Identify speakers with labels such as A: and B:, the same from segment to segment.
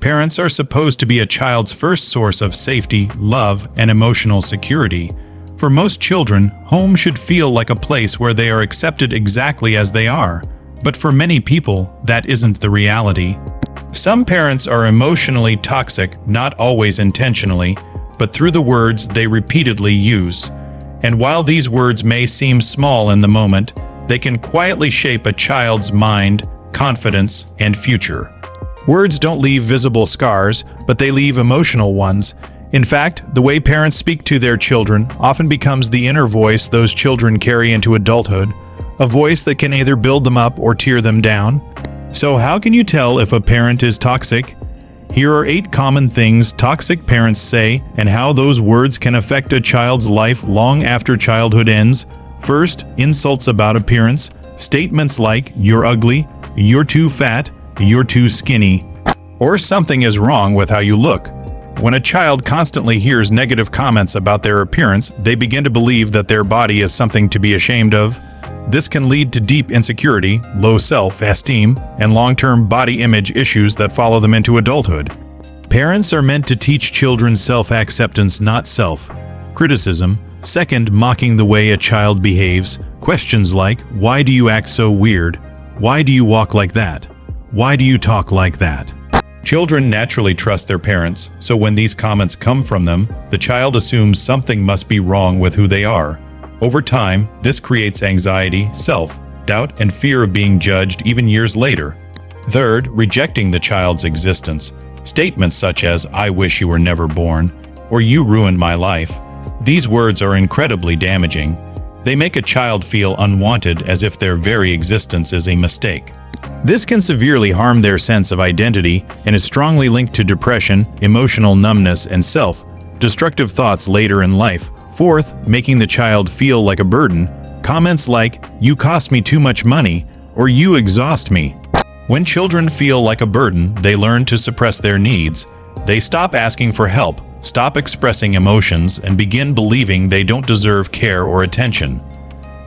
A: Parents are supposed to be a child's first source of safety, love, and emotional security. For most children, home should feel like a place where they are accepted exactly as they are. But for many people, that isn't the reality. Some parents are emotionally toxic, not always intentionally, but through the words they repeatedly use. And while these words may seem small in the moment, they can quietly shape a child's mind, confidence, and future. Words don't leave visible scars, but they leave emotional ones. In fact, the way parents speak to their children often becomes the inner voice those children carry into adulthood, a voice that can either build them up or tear them down. So how can you tell if a parent is toxic? Here are 8 common things toxic parents say and how those words can affect a child's life long after childhood ends. First, insults about appearance. Statements like, "You're ugly," "You're too fat," "You're too skinny," or "Something is wrong with how you look." When a child constantly hears negative comments about their appearance, they begin to believe that their body is something to be ashamed of. This can lead to deep insecurity, low self-esteem, and long-term body image issues that follow them into adulthood. Parents are meant to teach children self-acceptance, not self-criticism. Second, mocking the way a child behaves. Questions like, "Why do you act so weird? Why do you walk like that? Why do you talk like that?" Children naturally trust their parents, so when these comments come from them, the child assumes something must be wrong with who they are. Over time, this creates anxiety, self-doubt, and fear of being judged even years later. Third, rejecting the child's existence. Statements such as, "I wish you were never born," or "You ruined my life." These words are incredibly damaging. They make a child feel unwanted, as if their very existence is a mistake. This can severely harm their sense of identity and is strongly linked to depression, emotional numbness, and self-destructive thoughts later in life. Fourth, making the child feel like a burden. Comments like, "You cost me too much money," or "You exhaust me." When children feel like a burden, they learn to suppress their needs. They stop asking for help, stop expressing emotions, and begin believing they don't deserve care or attention.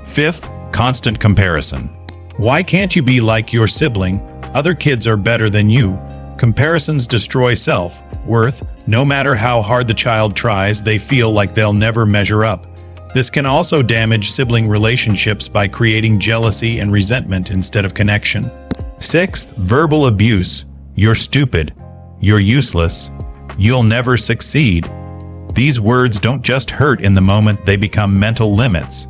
A: Fifth, constant comparison. Why can't you be like your sibling? Other kids are better than you. Comparisons destroy self-worth. No matter how hard the child tries, they feel like they'll never measure up. This can also damage sibling relationships by creating jealousy and resentment instead of connection. Sixth, verbal abuse. "You're stupid," "You're useless," "You'll never succeed." These words don't just hurt in the moment, they become mental limits.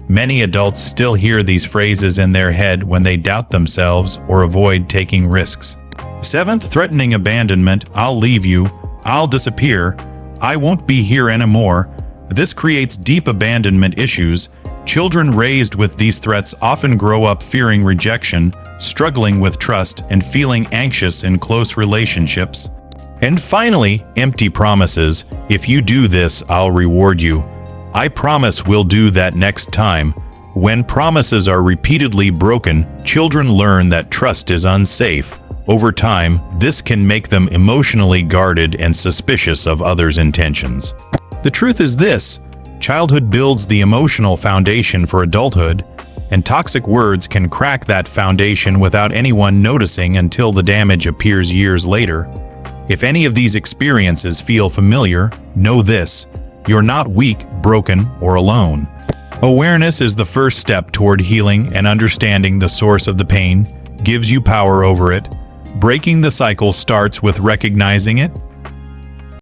A: Many adults still hear these phrases in their head when they doubt themselves or avoid taking risks. Seventh, threatening abandonment. "I'll leave you," "I'll disappear," "I won't be here anymore." This creates deep abandonment issues. Children raised with these threats often grow up fearing rejection, struggling with trust, and feeling anxious in close relationships. And finally, empty promises. "If you do this, I'll reward you," "I promise we'll do that next time." When promises are repeatedly broken, children learn that trust is unsafe. Over time, this can make them emotionally guarded and suspicious of others' intentions. The truth is this: childhood builds the emotional foundation for adulthood, and toxic words can crack that foundation without anyone noticing until the damage appears years later. If any of these experiences feel familiar, know this: you're not weak, broken, or alone. Awareness is the first step toward healing, and understanding the source of the pain gives you power over it. Breaking the cycle starts with recognizing it,